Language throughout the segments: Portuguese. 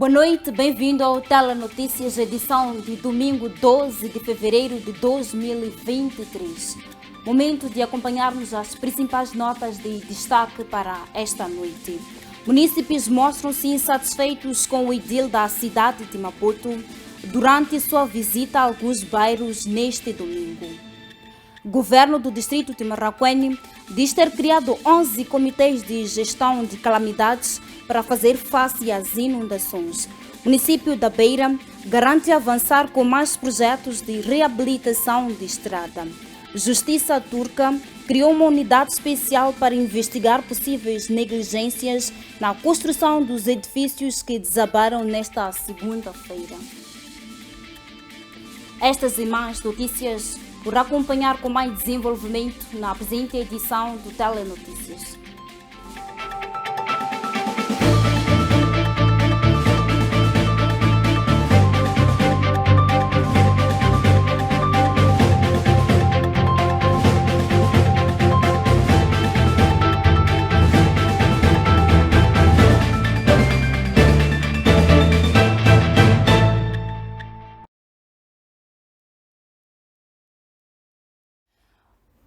Boa noite, bem-vindo ao Telenotícias, edição de domingo 12 de fevereiro de 2023. Momento de acompanharmos as principais notas de destaque para esta noite. Munícipes mostram-se insatisfeitos com o edil da cidade de Maputo durante sua visita a alguns bairros neste domingo. O governo do distrito de Marraquene diz ter criado 11 comitês de gestão de calamidades para fazer face às inundações. O município da Beira garante avançar com mais projetos de reabilitação de estrada. Justiça turca criou uma unidade especial para investigar possíveis negligências na construção dos edifícios que desabaram nesta segunda-feira. Estas e mais notícias por acompanhar com mais desenvolvimento na presente edição do Telenotícias.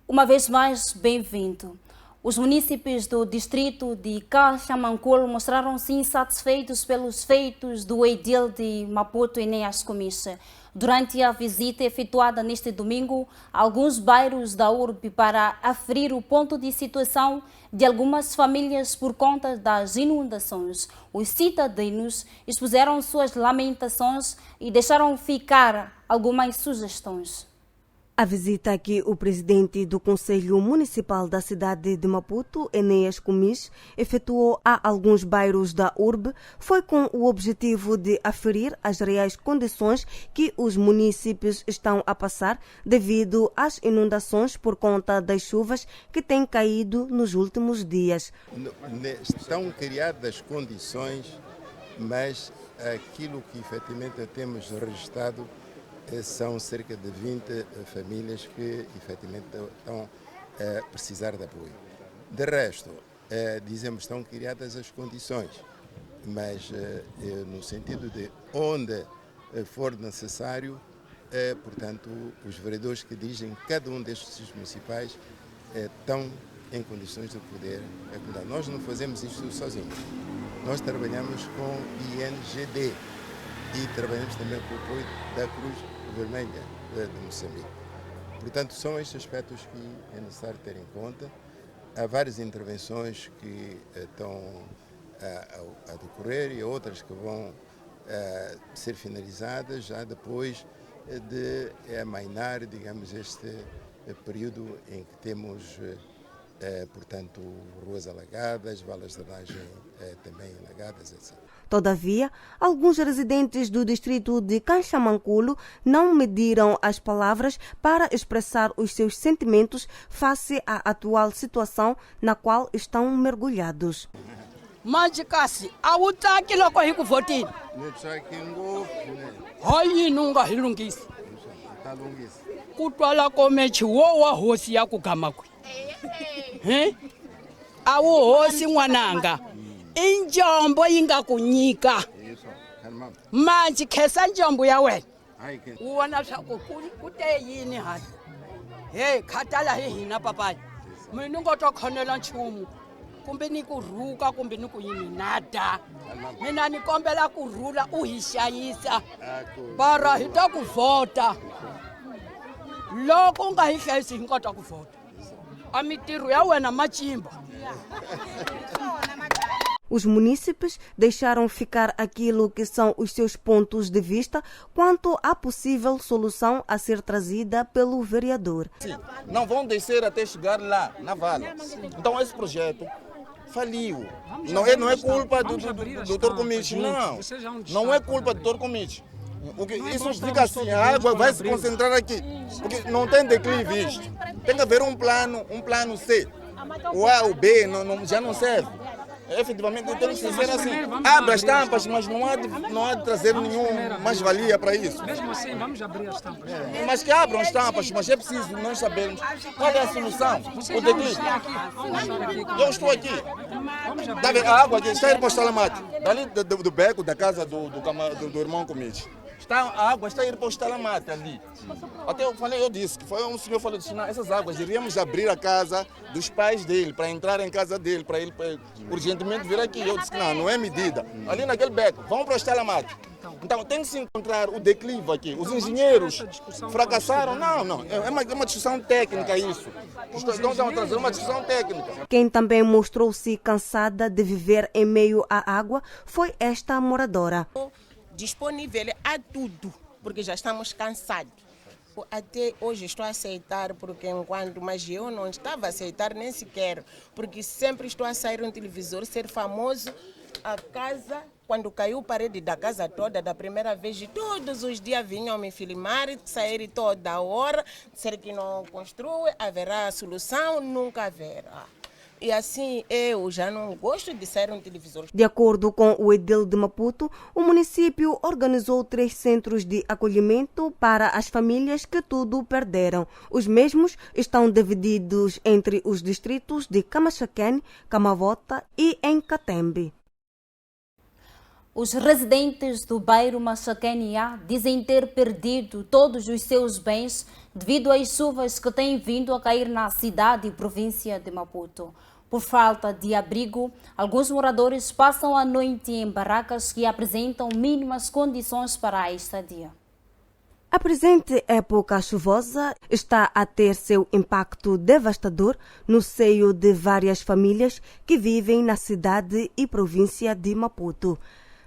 Uma vez mais, bem-vindo. Os munícipes do distrito de Caxamanculo mostraram-se insatisfeitos pelos feitos do edil de Maputo, Enéas Comiche, durante a visita efetuada neste domingo a alguns bairros da urbe para aferir o ponto de situação de algumas famílias por conta das inundações. Os cidadãos expuseram suas lamentações e deixaram ficar algumas sugestões. A visita que o presidente do Conselho Municipal da cidade de Maputo, Enéas Comiche, efetuou a alguns bairros da urbe foi com o objetivo de aferir as reais condições que os munícipes estão a passar devido às inundações por conta das chuvas que têm caído nos últimos dias. Estão criadas condições, mas aquilo que efetivamente temos registrado são cerca de 20 famílias que efetivamente estão a precisar de apoio. De resto, dizemos que estão criadas as condições, mas no sentido de onde for necessário, portanto, os vereadores que dirigem cada um destes municipais estão em condições de poder ajudar. Nós não fazemos isto sozinhos. Nós trabalhamos com o INGD e trabalhamos também com o apoio da Cruz Vermelha de Moçambique. Portanto, são estes aspectos que é necessário ter em conta. Há várias intervenções que estão a decorrer e outras que vão ser finalizadas já depois de amainar, digamos, este período em que temos, portanto, ruas alagadas, valas de drenagem também alagadas, etc. Todavia, alguns residentes do distrito de Caxamanculo não mediram as palavras para expressar os seus sentimentos face à atual situação na qual estão mergulhados. Manje kasi awutaki loko hi ku votini hayi nunga hilungisi ku twala komechi wo wa hosi ya ku gamakwe awu hosi n'wananga injombo yi nga ku nyika manje khesa njombo ya wena u vona swa ku te yini hani he khatala hi hina papaya mina ngo to khonela nchumu kumbe ni ku rhuka kumbe ni ku yini nada mina ni kombela ku rhula u hi hlayisa bara hi ta ku vota loko u nga hi hlayisi hi nga ta ku vota a mitirho ya wena machimba. Os munícipes deixaram ficar aquilo que são os seus pontos de vista quanto à possível solução a ser trazida pelo vereador. Sim, não vão descer até chegar lá, na vala. Então esse projeto faliu. Não é culpa do Dr. Comiche, não. Não é culpa do Dr. Comiche. Isso fica assim, a água vai se concentrar aqui. Porque não tem declive isto. Tem que haver um plano C. O A ou B já não serve. Efetivamente, tem que ser assim. Abre as tampas, mas não há de trazer nenhuma mais-valia para isso. Mesmo assim, vamos abrir as tampas. Mas que abram as tampas, mas é preciso nós sabermos qual é a solução. O declive. Eu estou aqui. A água aqui está a ir para o Stalamate. Dali do beco da casa do irmão Comite. A água está a ir para o Stalamate ali. Até eu disse que foi um senhor falou assim, essas águas iríamos abrir a casa dos pais dele, para entrar em casa dele, para ele urgentemente vir aqui. Eu disse que não é medida. Ali naquele beco, vamos para o Stalamate. Então tem que se encontrar o declive aqui. Os engenheiros fracassaram? Não. É uma discussão técnica isso. Estão a trazer uma discussão técnica. Quem também mostrou-se cansada de viver em meio à água foi esta moradora. Disponível a tudo, porque já estamos cansados. Até hoje estou a aceitar, porque mas eu não estava a aceitar nem sequer, porque sempre estou a sair no televisor, ser famoso, a casa, quando caiu a parede da casa toda, da primeira vez, todos os dias vinham me filmar, sair toda hora, ser que não construi, haverá solução, nunca haverá. E assim, eu já não gosto de sair no televisor. De acordo com o edil de Maputo, o município organizou 3 centros de acolhimento para as famílias que tudo perderam. Os mesmos estão divididos entre os distritos de Camachaquene, Camavota e em Catembe. Os residentes do bairro Machaquene A dizem ter perdido todos os seus bens devido às chuvas que têm vindo a cair na cidade e província de Maputo. Por falta de abrigo, alguns moradores passam a noite em barracas que apresentam mínimas condições para a estadia. A presente época chuvosa está a ter seu impacto devastador no seio de várias famílias que vivem na cidade e província de Maputo.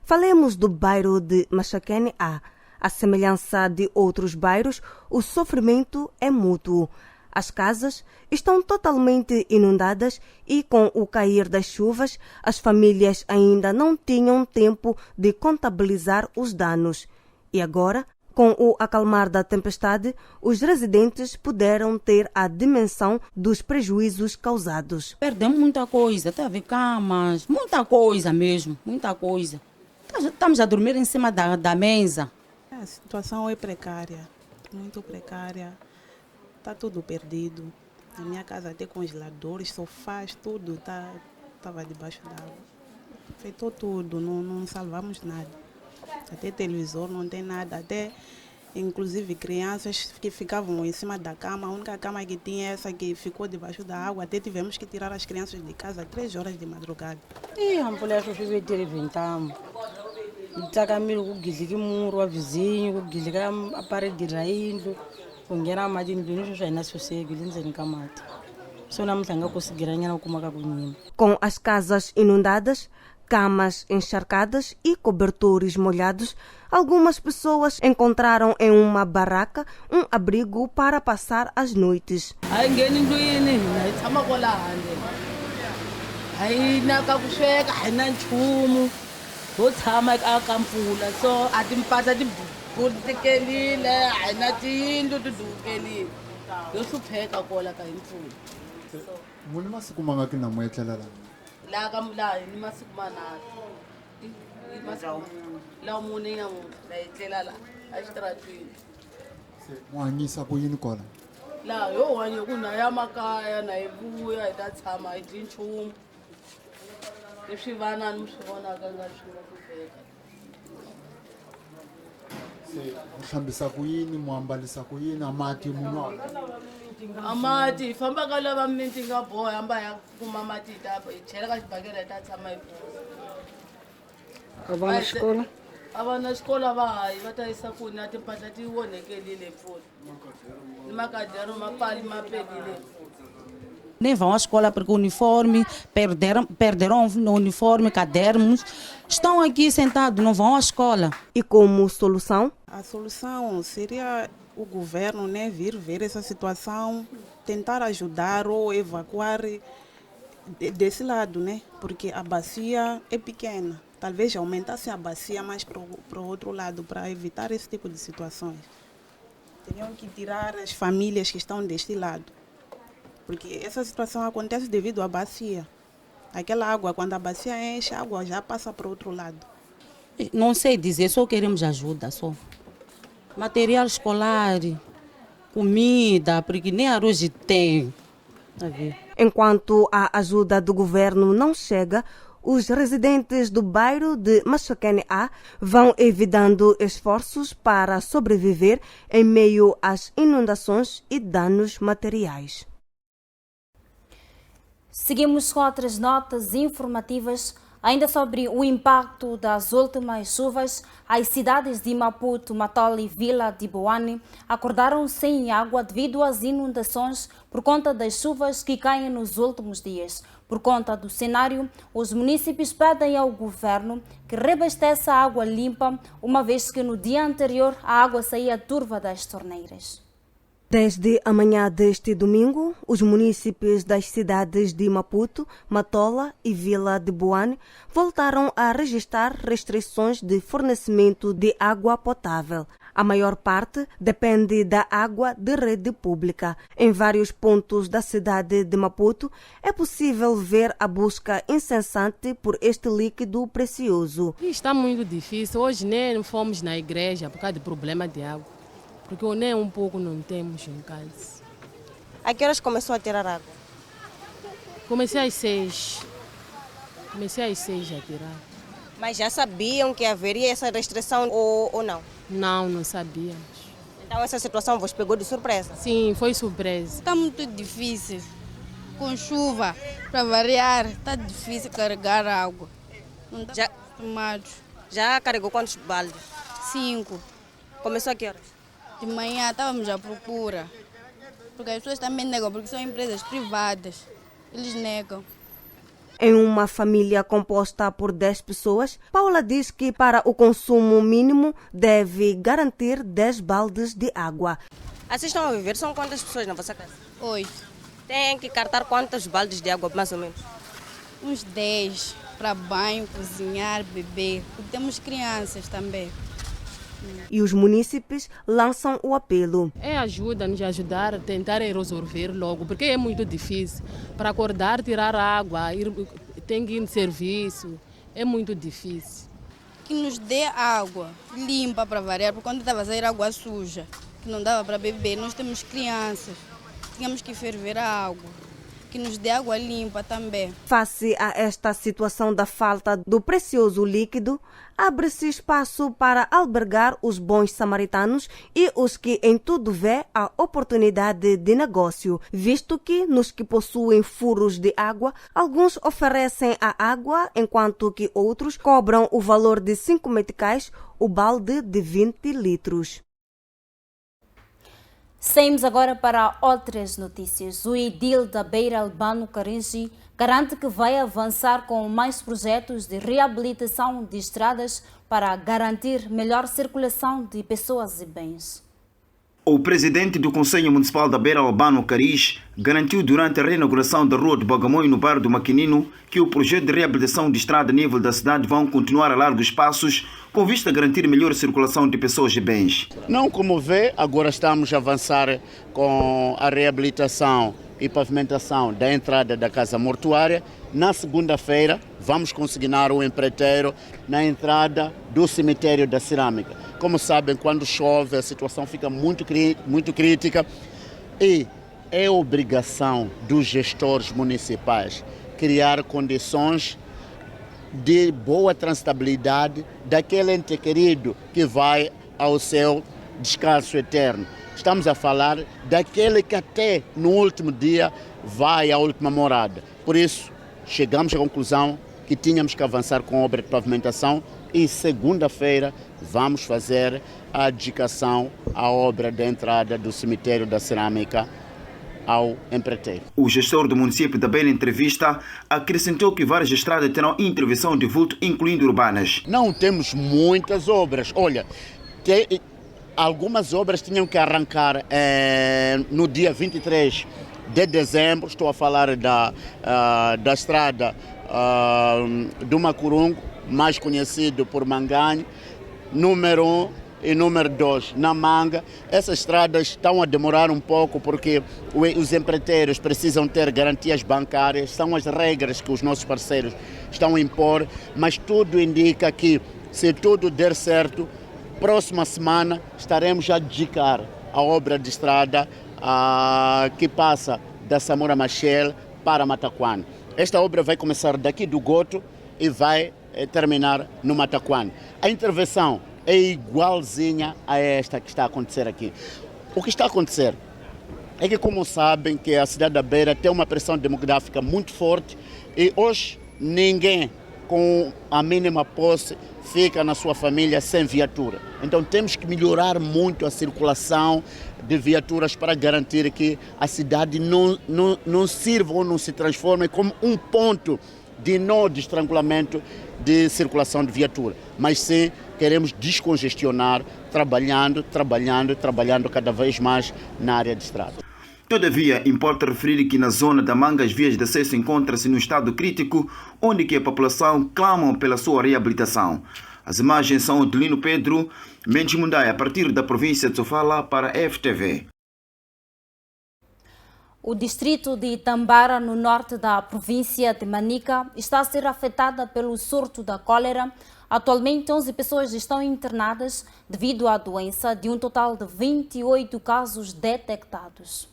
Falemos do bairro de Machaquene A. À semelhança de outros bairros, o sofrimento é mútuo. As casas estão totalmente inundadas e, com o cair das chuvas, as famílias ainda não tinham tempo de contabilizar os danos. E agora, com o acalmar da tempestade, os residentes puderam ter a dimensão dos prejuízos causados. Perdemos muita coisa, teve camas, muita coisa mesmo, muita coisa. Estamos a dormir em cima da mesa. A situação é precária, muito precária. Está tudo perdido. Na minha casa até congeladores, sofás, tudo estava debaixo d'água. Afetou tudo, não salvamos nada. Até televisor não tem nada, até inclusive crianças que ficavam em cima da cama. A única cama que tinha essa que ficou debaixo da água. Até tivemos que tirar as crianças de casa 3 horas de madrugada. E a mulher que fez o Takamiro kugidlika imuro wa vizinho, kugidlika a parede da yindlu, kungena mati ndlwini swo hina sossego endzeni ka mati. So namuntlha nga conseguira nyana ku kuma ka kunyima. Com as casas inundadas, camas encharcadas e cobertores molhados, algumas pessoas encontraram em uma barraca um abrigo para passar as noites. Hayi ngeni ndlwini, hayi tshama kwala handle. Hayi na ka ku sweka, hayi na nchumu. Ho tshama eka mpfula, so a timpahla ti bulukelile, hayi na tiyindlu ti dukelile. Yo hlupheka kwala ka hi mpfula. Muni masiku mangaki na mo etlela la? La ka mulahi ni masiku manharhu. La mune ya mo la etlela la a xitratwini. Mo hanyisa ku yini kwala? La yo hanya ku na ya makaya na hi vuya hi ta tshama hi dyi nchumu. Leswi vana ni swi vonaka nga swi va hlupheka. Mo hlambisa ku yini, mo ambalisa ku yini, amati mo nwa? Amati hi famba ka lava miti nga boha hamba ya kuma mati hi chela ka xibakela hi ta tshama hi pfuza. A vana xikola? A vana xikola va hayi va ta yisa kuni na timpahla ti onhekelile mpfula. Ni makadero mapali ma pelile. Nem vão à escola porque o uniforme, perderam o uniforme, cadernos. Estão aqui sentados, não vão à escola. E como solução? A solução seria o governo, né, vir ver essa situação, tentar ajudar ou evacuar desse lado, né? Porque a bacia é pequena. Talvez aumentasse a bacia mais para o outro lado, para evitar esse tipo de situações. Teriam que tirar as famílias que estão deste lado. Porque essa situação acontece devido à bacia. Aquela água, quando a bacia enche, a água já passa para o outro lado. Não sei dizer, só queremos ajuda, só. Material escolar, comida, porque nem arroz tem. Enquanto a ajuda do governo não chega, os residentes do bairro de Machacane A vão evitando esforços para sobreviver em meio às inundações e danos materiais. Seguimos com outras notas informativas, ainda sobre o impacto das últimas chuvas. As cidades de Maputo, Matola e Vila de Boane acordaram sem água devido às inundações por conta das chuvas que caem nos últimos dias. Por conta do cenário, os municípios pedem ao governo que reabasteça a água limpa, uma vez que no dia anterior a água saía turva das torneiras. Desde a manhã deste domingo, os munícipes das cidades de Maputo, Matola e Vila de Boane voltaram a registrar restrições de fornecimento de água potável. A maior parte depende da água de rede pública. Em vários pontos da cidade de Maputo, é possível ver a busca incessante por este líquido precioso. Está muito difícil. Hoje nem fomos na igreja por causa do problema de água. Porque nem um pouco não temos em casa. A que horas começou a tirar água? Comecei às 6. Comecei às 6 a tirar. Mas já sabiam que haveria essa restrição ou não? Não sabíamos. Então essa situação vos pegou de surpresa? Sim, foi surpresa. Está muito difícil. Com chuva, para variar, está difícil carregar água. Não está acostumado. Já carregou quantos baldes? 5. Começou a que horas? De manhã estávamos à procura, porque as pessoas também negam, porque são empresas privadas, eles negam. Em uma família composta por 10 pessoas, Paula diz que para o consumo mínimo deve garantir 10 baldes de água. Assim estão a viver, são quantas pessoas na vossa casa? 8. Tem que cartar quantos baldes de água, mais ou menos? Uns 10, para banho, cozinhar, beber, porque temos crianças também. E os munícipes lançam o apelo. Ajuda-nos a ajudar a tentar resolver logo, porque é muito difícil. Para acordar, tirar água, tem que ir no serviço, é muito difícil. Que nos dê água limpa para variar, porque quando estava a sair água suja, que não dava para beber, nós temos crianças, tínhamos que ferver a água. Que nos dê água limpa também. Face a esta situação da falta do precioso líquido, abre-se espaço para albergar os bons samaritanos e os que em tudo vê a oportunidade de negócio, visto que nos que possuem furos de água, alguns oferecem a água, enquanto que outros cobram o valor de 5 meticais o balde de 20 litros. Saímos agora para outras notícias. O edil da Beira Albano Caringi garante que vai avançar com mais projetos de reabilitação de estradas para garantir melhor circulação de pessoas e bens. O presidente do Conselho Municipal da Beira Albano Caris garantiu durante a reinauguração da Rua de Bagamoio no bairro do Maquinino que o projeto de reabilitação de estrada a nível da cidade vão continuar a largos passos com vista a garantir melhor circulação de pessoas e bens. Não, como vê, agora estamos a avançar com a reabilitação e pavimentação da entrada da casa mortuária. Na segunda-feira vamos consignar o empreiteiro na entrada do cemitério da Cerâmica. Como sabem, quando chove a situação fica muito crítica e é obrigação dos gestores municipais criar condições de boa transitabilidade daquele ente querido que vai ao seu descanso eterno. Estamos a falar daquele que até no último dia vai à última morada. Por isso, chegamos à conclusão que tínhamos que avançar com a obra de pavimentação e segunda-feira vamos fazer a adjudicação à obra da entrada do cemitério da Cerâmica ao empreiteiro. O gestor do município da Beira, em entrevista, acrescentou que várias estradas terão intervenção de vulto, incluindo urbanas. Não temos muitas obras. Olha, algumas obras tinham que arrancar no dia 23 de dezembro. Estou a falar da estrada do Macurungo, mais conhecido por Manganho, número 1, E número 2, na Manga, essas estradas estão a demorar um pouco porque os empreiteiros precisam ter garantias bancárias, são as regras que os nossos parceiros estão a impor, mas tudo indica que, se tudo der certo, próxima semana estaremos a dedicar a obra de estrada que passa da Samora Machel para Mataquane. Esta obra vai começar daqui do Goto e vai terminar no Mataquane. A intervenção é igualzinha a esta que está a acontecer aqui. O que está a acontecer é que, como sabem, que a cidade da Beira tem uma pressão demográfica muito forte e hoje ninguém com a mínima posse fica na sua família sem viatura. Então temos que melhorar muito a circulação de viaturas para garantir que a cidade não sirva ou não se transforme como um ponto de não estrangulamento de circulação de viatura, mas sim queremos descongestionar, trabalhando cada vez mais na área de estrada. Todavia, importa referir que na zona da Manga as vias de acesso encontram-se num estado crítico, onde que a população clama pela sua reabilitação. As imagens são de Lino Pedro Mendes Mundai, a partir da província de Sofala, para a FTV. O distrito de Tambara, no norte da província de Manica, está a ser afetada pelo surto da cólera. Atualmente, 11 pessoas estão internadas devido à doença, de um total de 28 casos detectados.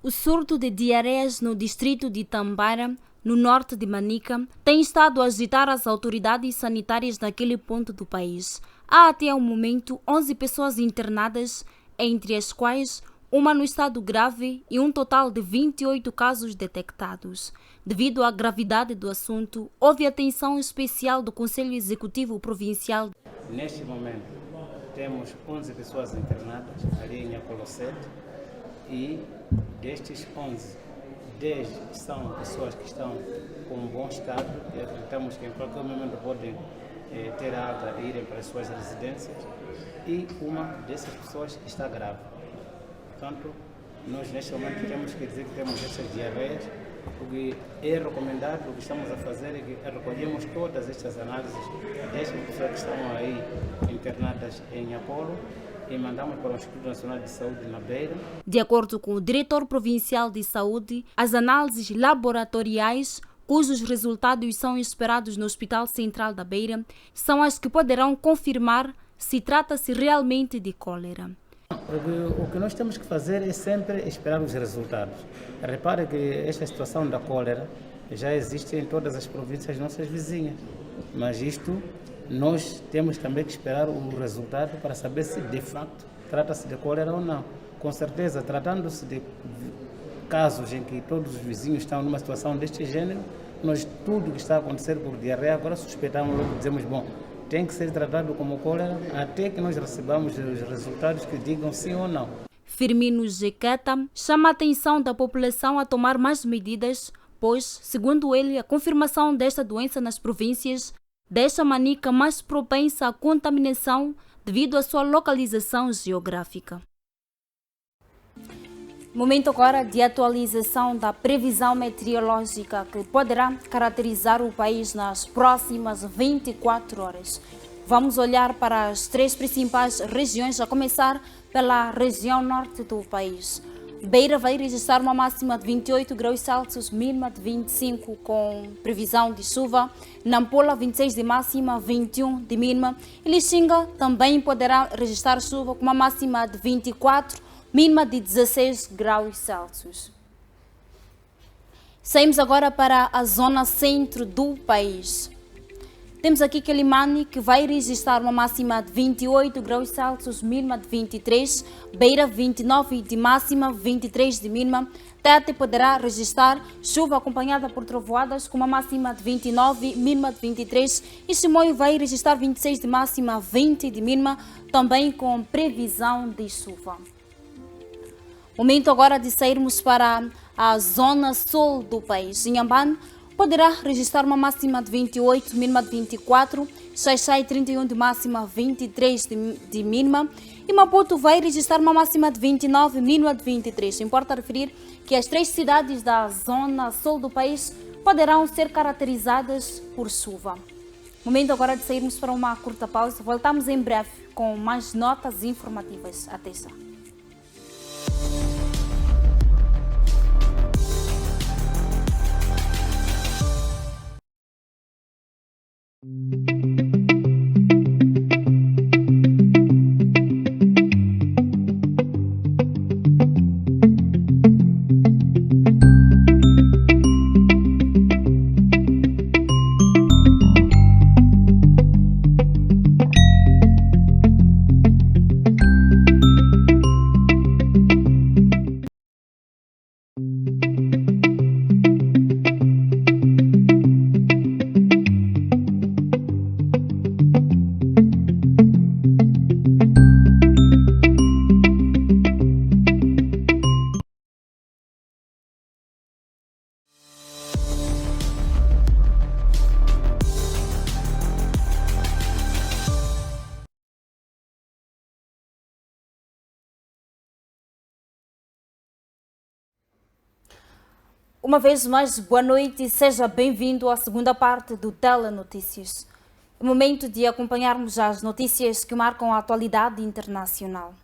O surto de diarreias no distrito de Tambara, no norte de Manica, tem estado a agitar as autoridades sanitárias naquele ponto do país. Há até o momento 11 pessoas internadas, entre as quais uma no estado grave e um total de 28 casos detectados. Devido à gravidade do assunto, houve atenção especial do Conselho Executivo Provincial. Neste momento, temos 11 pessoas internadas ali em Acolocete e destes 11, 10 são pessoas que estão com um bom estado e acreditamos que em qualquer momento podem ter alta e irem para as suas residências, e uma dessas pessoas está grave. Portanto, nós neste momento temos que dizer que temos estas diarreias. O que é recomendado, o que estamos a fazer é que recolhemos todas estas análises destas pessoas que estão aí internadas em Apolo e mandamos para o Instituto Nacional de Saúde na Beira. De acordo com o diretor provincial de saúde, as análises laboratoriais, cujos resultados são esperados no Hospital Central da Beira, são as que poderão confirmar se trata-se realmente de cólera. O que nós temos que fazer é sempre esperar os resultados. Repare que esta situação da cólera já existe em todas as províncias nossas vizinhas, mas isto nós temos também que esperar o resultado para saber se de facto trata-se de cólera ou não. Com certeza, tratando-se de casos em que todos os vizinhos estão numa situação deste gênero, nós tudo que está a acontecer por diarreia, agora suspeitamos logo, dizemos, bom, tem que ser tratado como cólera até que nós recebamos os resultados que digam sim ou não. Firmino Jequeta chama a atenção da população a tomar mais medidas, pois, segundo ele, a confirmação desta doença nas províncias deixa Manica mais propensa à contaminação devido à sua localização geográfica. Momento agora de atualização da previsão meteorológica que poderá caracterizar o país nas próximas 24 horas. Vamos olhar para as 3 principais regiões, a começar pela região norte do país. Beira vai registrar uma máxima de 28 graus Celsius, mínima de 25, com previsão de chuva. Nampula, 26 de máxima, 21 de mínima. E Lixinga também poderá registrar chuva com uma máxima de 24, mínima de 16 graus Celsius. Saímos agora para a zona centro do país. Temos aqui Quelimane, que vai registrar uma máxima de 28 graus Celsius, mínima de 23. Beira, 29 de máxima, 23 de mínima. Tete poderá registrar chuva acompanhada por trovoadas com uma máxima de 29, mínima de 23. E Chimoio vai registrar 26 de máxima, 20 de mínima, também com previsão de chuva. Momento agora de sairmos para a zona sul do país. Inhambane poderá registrar uma máxima de 28, mínima de 24. Xai-Xai, 31 de máxima, 23 de mínima. E Maputo vai registrar uma máxima de 29, mínima de 23. Importa referir que as 3 cidades da zona sul do país poderão ser caracterizadas por chuva. Momento agora de sairmos para uma curta pausa. Voltamos em breve com mais notas informativas. Até já. Uma vez mais, boa noite e seja bem-vindo à segunda parte do Telenotícias. É momento de acompanharmos as notícias que marcam a atualidade internacional.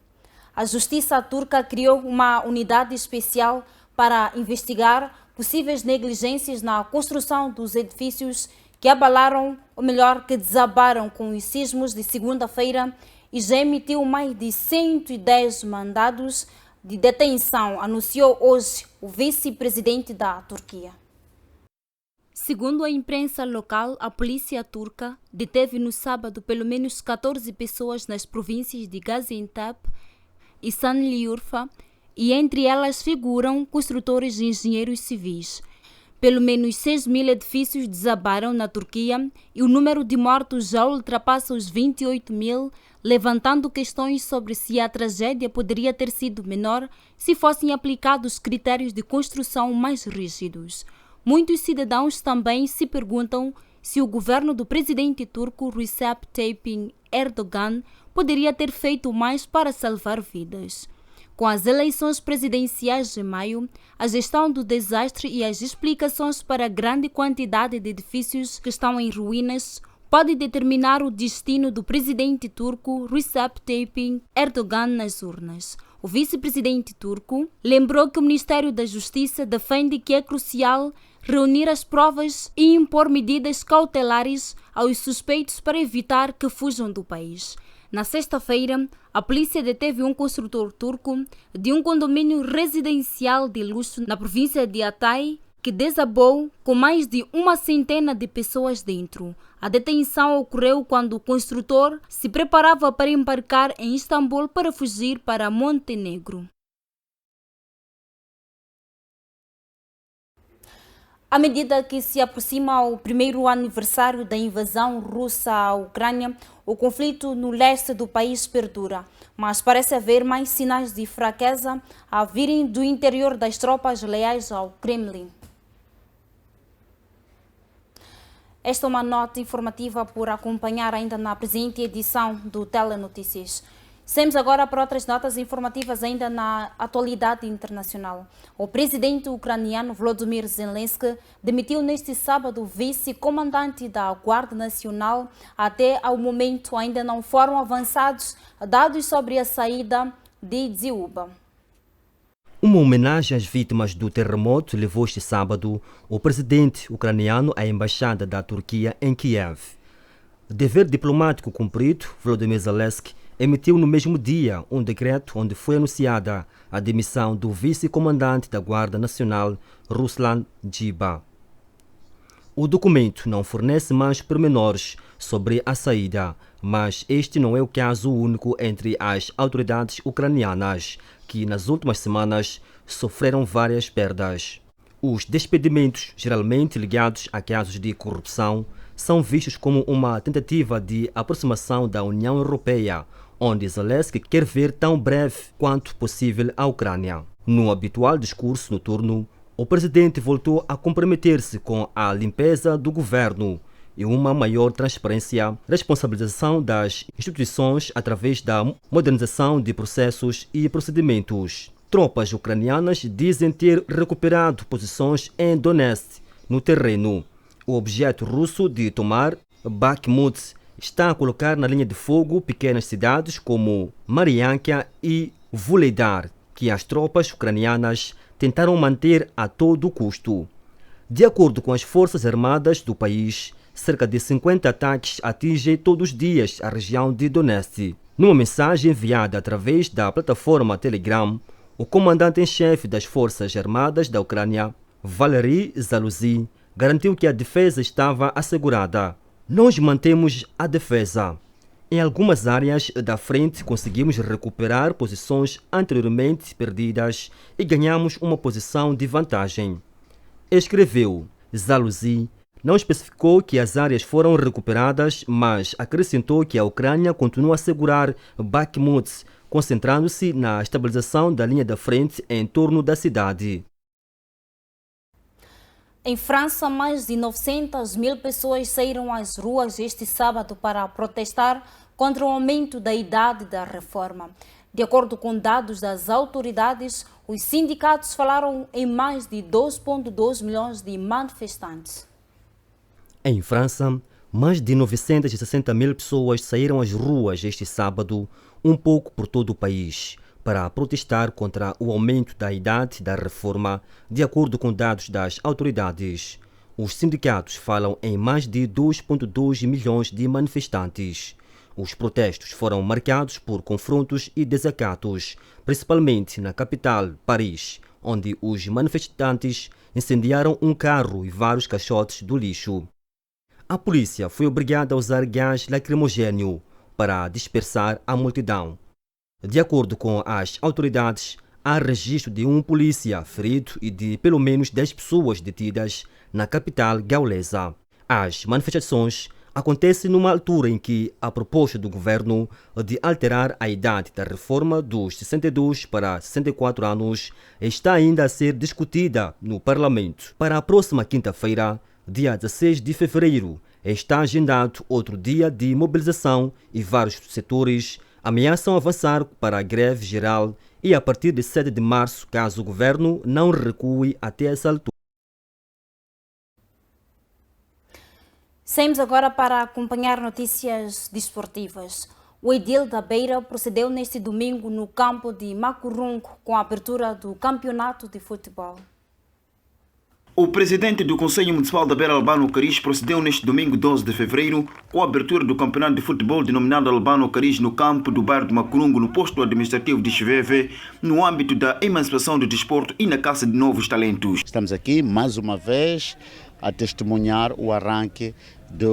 A Justiça turca criou uma unidade especial para investigar possíveis negligências na construção dos edifícios que abalaram, ou melhor, que desabaram com os sismos de segunda-feira e já emitiu mais de 110 mandados de detenção, anunciou hoje o vice-presidente da Turquia. Segundo a imprensa local, a polícia turca deteve no sábado pelo menos 14 pessoas nas províncias de Gaziantep e Şanlıurfa, e entre elas figuram construtores e engenheiros civis. Pelo menos 6.000 edifícios desabaram na Turquia e o número de mortos já ultrapassa os 28.000, levantando questões sobre se a tragédia poderia ter sido menor se fossem aplicados critérios de construção mais rígidos. Muitos cidadãos também se perguntam se o governo do presidente turco Recep Tayyip Erdogan poderia ter feito mais para salvar vidas. Com as eleições presidenciais de maio, a gestão do desastre e as explicações para a grande quantidade de edifícios que estão em ruínas pode determinar o destino do presidente turco Recep Tayyip Erdogan nas urnas. O vice-presidente turco lembrou que o Ministério da Justiça defende que é crucial reunir as provas e impor medidas cautelares aos suspeitos para evitar que fujam do país. Na sexta-feira, a polícia deteve um construtor turco de um condomínio residencial de luxo na província de Hatay, que desabou com mais de uma centena de pessoas dentro. A detenção ocorreu quando o construtor se preparava para embarcar em Istambul para fugir para Montenegro. À medida que se aproxima o primeiro aniversário da invasão russa à Ucrânia, o conflito no leste do país perdura, mas parece haver mais sinais de fraqueza a virem do interior das tropas leais ao Kremlin. Esta é uma nota informativa por acompanhar ainda na presente edição do Telenotícias. Seguimos agora para outras notas informativas ainda na atualidade internacional. O presidente ucraniano Volodymyr Zelensky demitiu neste sábado o vice-comandante da Guarda Nacional. Até ao momento ainda não foram avançados dados sobre a saída de Dziuba. Uma homenagem às vítimas do terremoto levou este sábado o presidente ucraniano à embaixada da Turquia em Kiev. Dever diplomático cumprido, Volodymyr Zelensky emitiu no mesmo dia um decreto onde foi anunciada a demissão do vice-comandante da Guarda Nacional, Ruslan Dziuba. O documento não fornece mais pormenores sobre a saída, mas este não é o caso único entre as autoridades ucranianas, que nas últimas semanas sofreram várias perdas. Os despedimentos, geralmente ligados a casos de corrupção, são vistos como uma tentativa de aproximação da União Europeia, onde Zelensky quer ver tão breve quanto possível a Ucrânia. No habitual discurso noturno, o presidente voltou a comprometer-se com a limpeza do governo e uma maior transparência, responsabilização das instituições através da modernização de processos e procedimentos. Tropas ucranianas dizem ter recuperado posições em Donetsk, no terreno. O objeto russo de tomar Bakhmut está a colocar na linha de fogo pequenas cidades como Marianka e Vuhledar, que as tropas ucranianas tentaram manter a todo custo. De acordo com as Forças Armadas do país, cerca de 50 ataques atingem todos os dias a região de Donetsk. Numa mensagem enviada através da plataforma Telegram, o comandante-em-chefe das Forças Armadas da Ucrânia, Valery Zaluzny, garantiu que a defesa estava assegurada. Nós mantemos a defesa. Em algumas áreas da frente conseguimos recuperar posições anteriormente perdidas e ganhamos uma posição de vantagem. Escreveu. Zaluzny não especificou que as áreas foram recuperadas, mas acrescentou que a Ucrânia continua a segurar Bakhmut, concentrando-se na estabilização da linha da frente em torno da cidade. Em França, mais de 900 mil pessoas saíram às ruas este sábado para protestar contra o aumento da idade da reforma. De acordo com dados das autoridades, os sindicatos falaram em mais de 2,2 milhões de manifestantes. Em França, mais de 960 mil pessoas saíram às ruas este sábado, um pouco por todo o país, para protestar contra o aumento da idade da reforma, de acordo com dados das autoridades. Os sindicatos falam em mais de 2,2 milhões de manifestantes. Os protestos foram marcados por confrontos e desacatos, principalmente na capital, Paris, onde os manifestantes incendiaram um carro e vários caixotes do lixo. A polícia foi obrigada a usar gás lacrimogêneo para dispersar a multidão. De acordo com as autoridades, há registro de um polícia ferido e de pelo menos 10 pessoas detidas na capital gaulesa. As manifestações acontecem numa altura em que a proposta do governo de alterar a idade da reforma dos 62 para 64 anos está ainda a ser discutida no Parlamento. Para a próxima quinta-feira, dia 16 de fevereiro, está agendado outro dia de mobilização e vários setores ameaçam avançar para a greve geral e a partir de 7 de março, caso o governo não recue até essa altura. Saímos agora para acompanhar notícias desportivas. O Edil da Beira procedeu neste domingo no campo de Macurungo com a abertura do campeonato de futebol. O presidente do Conselho Municipal da Beira, Albano Caris, procedeu neste domingo 12 de fevereiro com a abertura do campeonato de futebol denominado Albano Caris no campo do bairro de Macurungo, no posto administrativo de Chiveve, no âmbito da emancipação do desporto e na caça de novos talentos. Estamos aqui mais uma vez a testemunhar o arranque de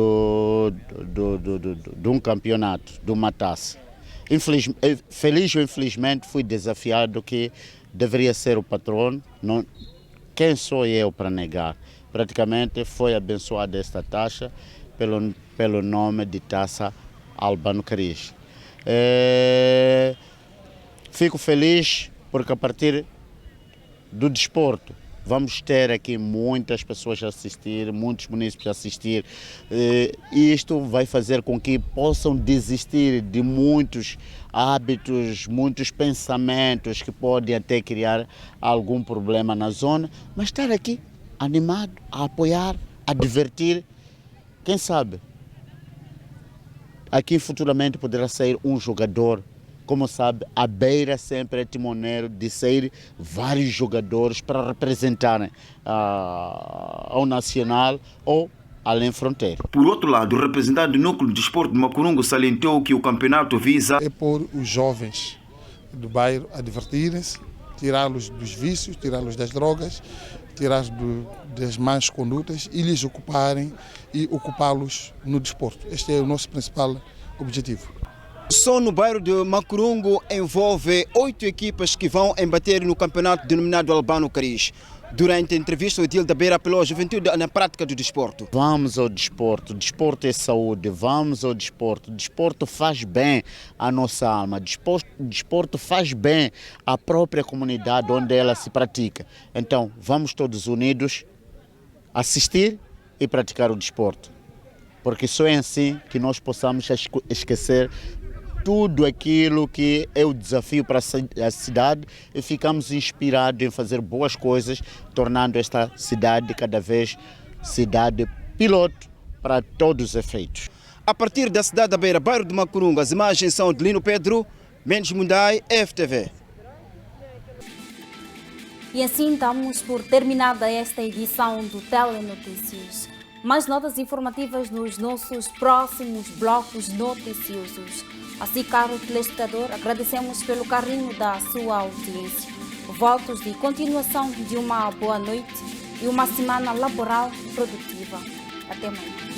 um campeonato, de uma taça. Feliz ou infelizmente fui desafiado que deveria ser o patrono. Quem sou eu para negar? Praticamente foi abençoada esta taça pelo nome de Taça Albano Caris. Fico feliz porque a partir do desporto vamos ter aqui muitas pessoas a assistir, muitos munícipes a assistir, e isto vai fazer com que possam desistir de muitos hábitos, muitos pensamentos que podem até criar algum problema na zona, mas estar aqui animado, a apoiar, a divertir, quem sabe, aqui futuramente poderá sair um jogador. Como sabe, a Beira sempre é timoneiro de sair vários jogadores para representarem ao nacional ou além fronteira. Por outro lado, o representante do Núcleo de Desporto de Macurungo salientou que o campeonato visa é pôr os jovens do bairro a divertirem-se, tirá-los dos vícios, tirá-los das drogas, tirá-los das más condutas e lhes ocuparem e ocupá-los no desporto. Este é o nosso principal objetivo. Só no bairro de Macurungo envolve 8 equipas que vão embater no campeonato denominado Albano Caris. Durante a entrevista, o Edil da Beira apelou à juventude na prática do desporto. Vamos ao desporto, desporto é saúde, vamos ao desporto. Desporto faz bem à nossa alma, desporto faz bem à própria comunidade onde ela se pratica. Então, vamos todos unidos assistir e praticar o desporto. Porque só é assim que nós possamos esquecer tudo aquilo que é o desafio para a cidade e ficamos inspirados em fazer boas coisas, tornando esta cidade cada vez cidade piloto para todos os efeitos. A partir da cidade da Beira, bairro de Macurunga, as imagens são de Lino Pedro, Mendes Mundai, FTV. E assim damos por terminada esta edição do Telenotícias. Mais notas informativas nos nossos próximos blocos noticiosos. Assim, caro telespectador, agradecemos pelo carinho da sua audiência. Votos de continuação de uma boa noite e uma semana laboral produtiva. Até amanhã.